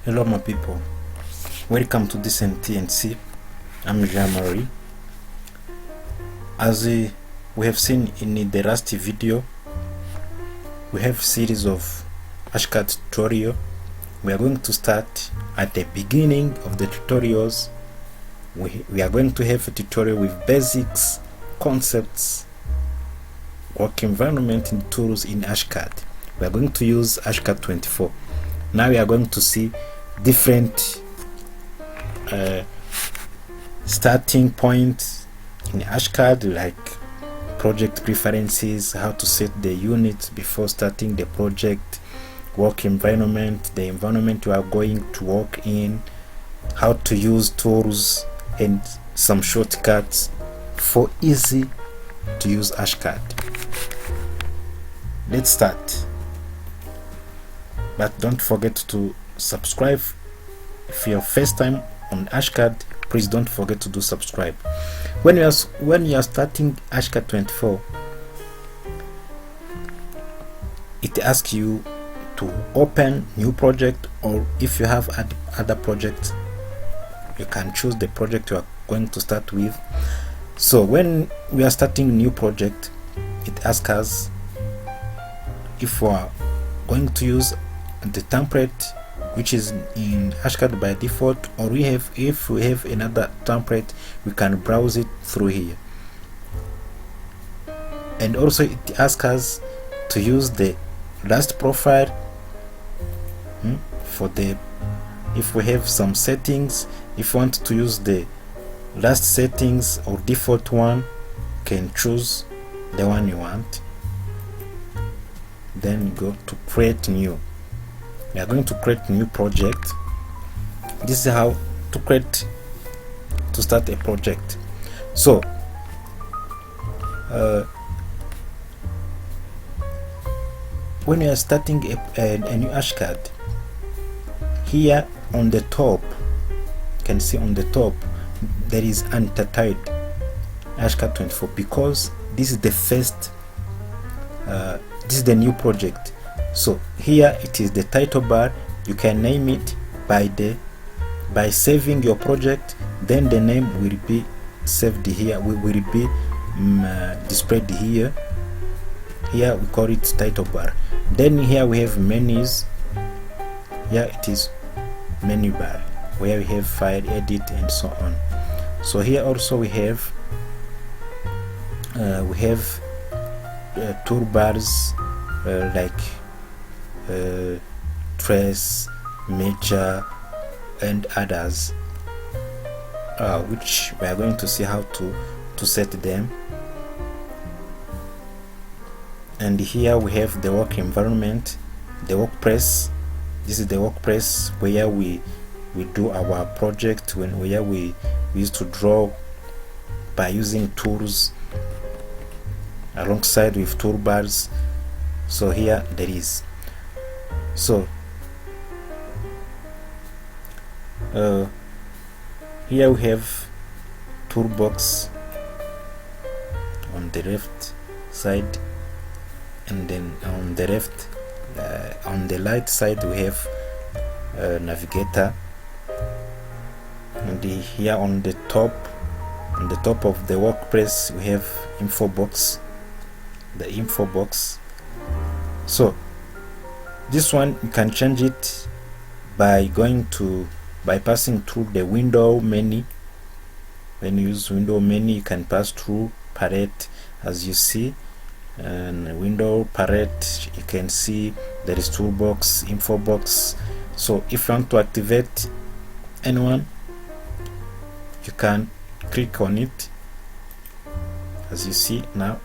Hello my people, welcome to this NTNC. I'm Jean-Marie. As we have seen in the last video, we have series of ArchiCAD tutorial. We are going to start at the beginning of the tutorials. We are going to have a tutorial with basics, concepts, work environment and tools in ArchiCAD. We are going to use ArchiCAD 24. Now we are going to see different starting points in ArchiCAD, like project preferences, how to set the units before starting the project, work environment, the environment you are going to work in, how to use tools, and some shortcuts for easy to use ArchiCAD. Let's start, but don't forget to subscribe. If you're first time on ArchiCAD, please don't forget to do subscribe. When you are starting ArchiCAD 24, it asks you to open new project, or if you have other projects, you can choose the project you are going to start with. So when we are starting new project, it asks us if we are going to use the template which is in ArchiCAD by default, or if we have another template, we can browse it through here. And also it asks us to use the last profile for the, if we have some settings, if you want to use the last settings or default one, you can choose the one you want, then go to create new. We are going to create new project. This is how to start a project. So when you are starting a new ArchiCAD, here on the top, you can see on the top there is untitled ArchiCAD 24, because this is the first this is the new project. So here it is the title bar. You can name it by saving your project, then the name will be saved here, will be displayed here. Here we call it title bar. Then here we have menus. Here it is menu bar, where we have file, edit, and so on. So here also we have toolbars like trace, measure, and others, which we are going to see how to set them. And here we have the work environment, the workplace. This is the workplace where we do our project, where we used to draw by using tools alongside with toolbars. So here there is. So here we have toolbox on the left side, and then on the left on the right side we have navigator, and here on the top of the workplace we have info box, the info box. So this one you can change it by passing through the window menu. When you use window menu, you can pass through palette, as you see, and window palette. You can see there is toolbox, info box. So if you want to activate anyone, you can click on it. As you see now,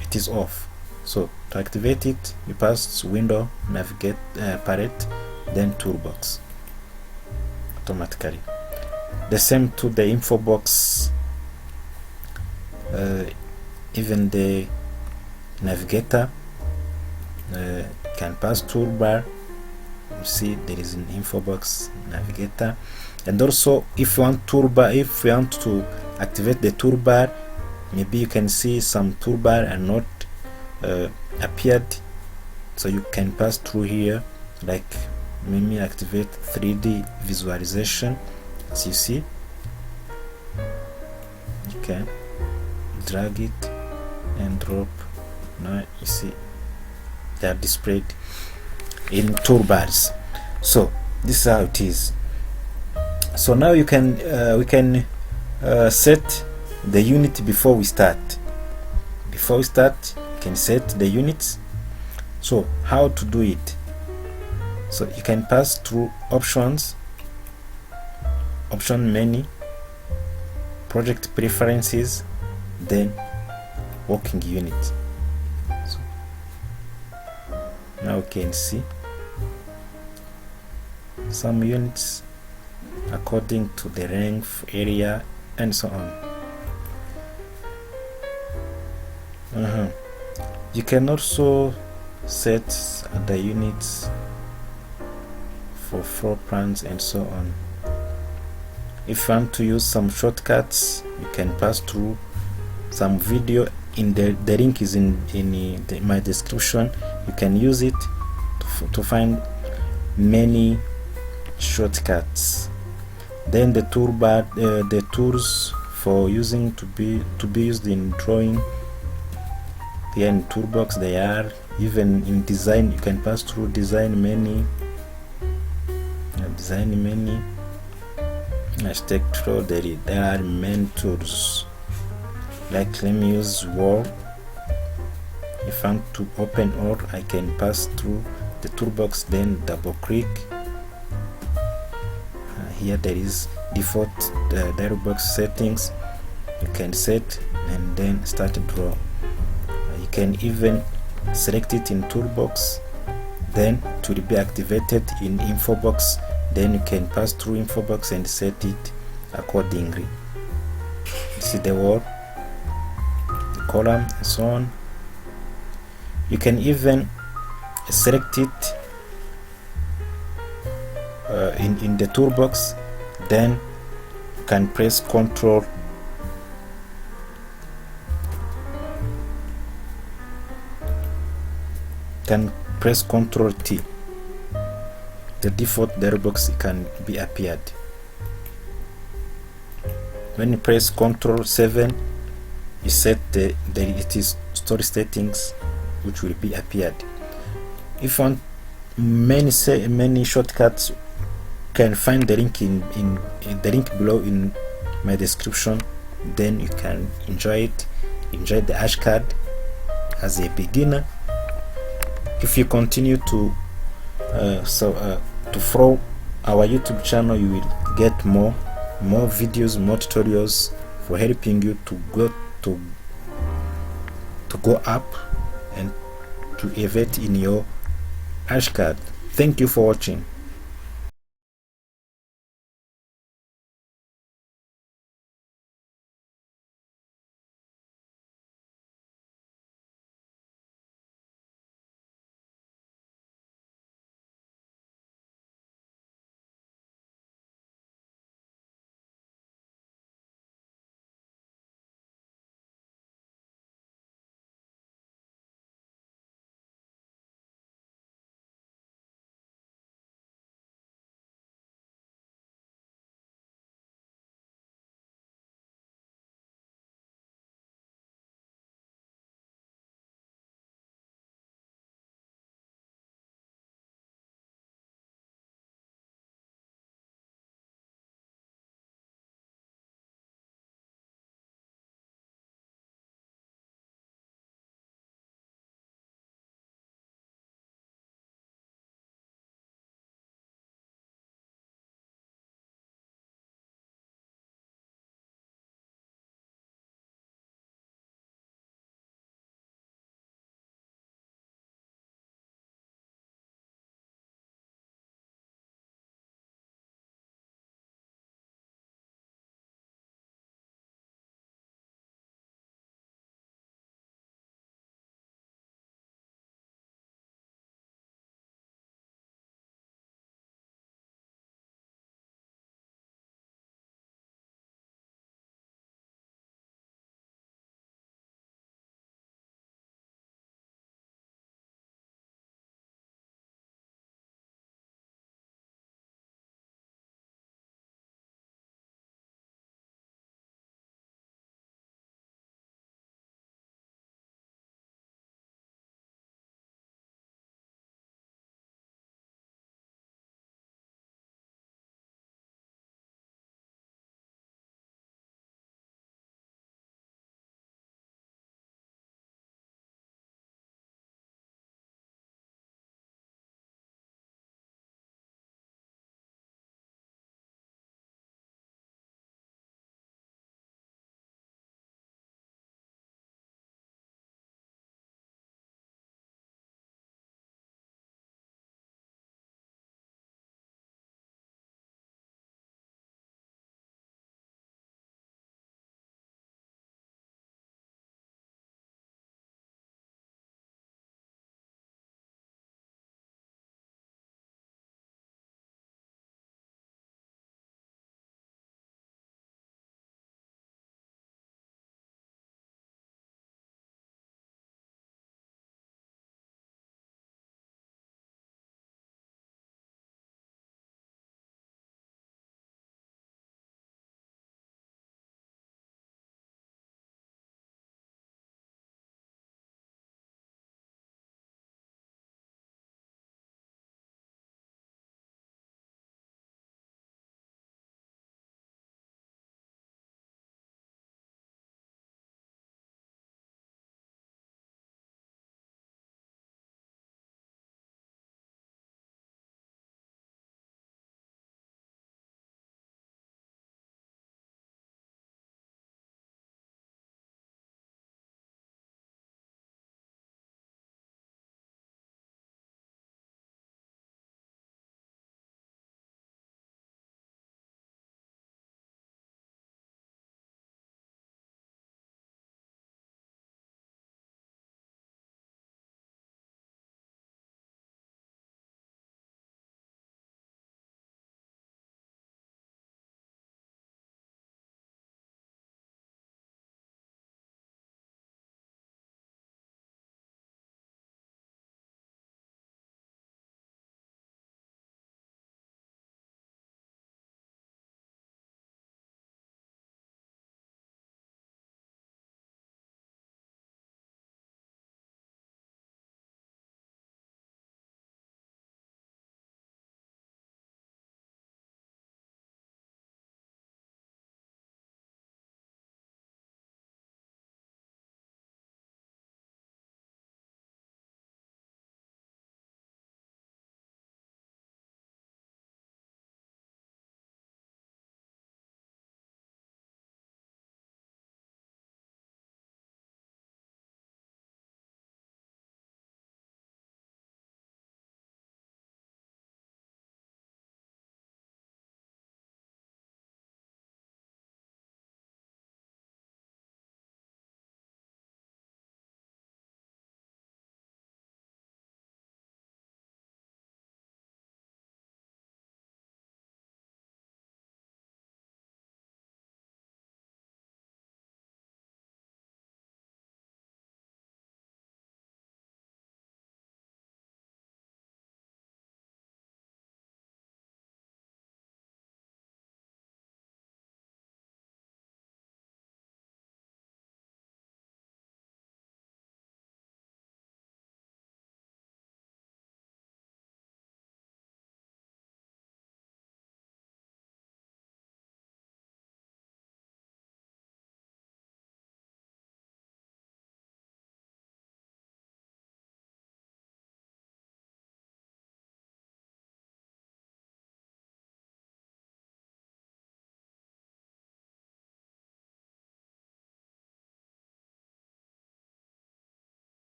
it is off. So to activate it, you pass window, navigate, palette, then toolbox automatically. The same to the info box, even the navigator can pass toolbar. You see there is an info box, navigator. And also if you want to activate the toolbar, maybe you can see some toolbar and not appeared, so you can pass through here, like let me activate 3D visualization. As you see, you can drag it and drop. Now you see they are displayed in toolbars. So this is how it is. So now you can we can set the unit before we start. Before we start, you can set the units. So how to do it? So you can pass through options, option menu, project preferences, then working unit. So now you can see some units according to the length, area, and so on. You can also set the units for floor plans and so on. If you want to use some shortcuts, you can pass through some video. In the link is in my description. You can use it to find many shortcuts. Then the toolbar, the tools for using to be used in drawing. Here in toolbox they are. Even in design, you can pass through design menu. Design menu, architectural. There are main tools. Like let me use wall. If I want to open all, I can pass through the toolbox, then double click. Here there is default dialog box settings. You can set and then start to draw. You can even select it in toolbox, then to be activated in info box. Then you can pass through info box and set it accordingly. You see the wall, the column, and so on. You can even select it in the toolbox, then you can press Ctrl T. The default dialog box can be appeared. When you press Ctrl 7, you set it is story settings, which will be appeared. If you want many shortcuts, you can find the link in the link below in my description. Then you can enjoy the ArchiCAD as a beginner. If you continue to follow our YouTube channel, you will get more videos, more tutorials for helping you to go up and to elevate in your ArchiCAD. Thank you for watching.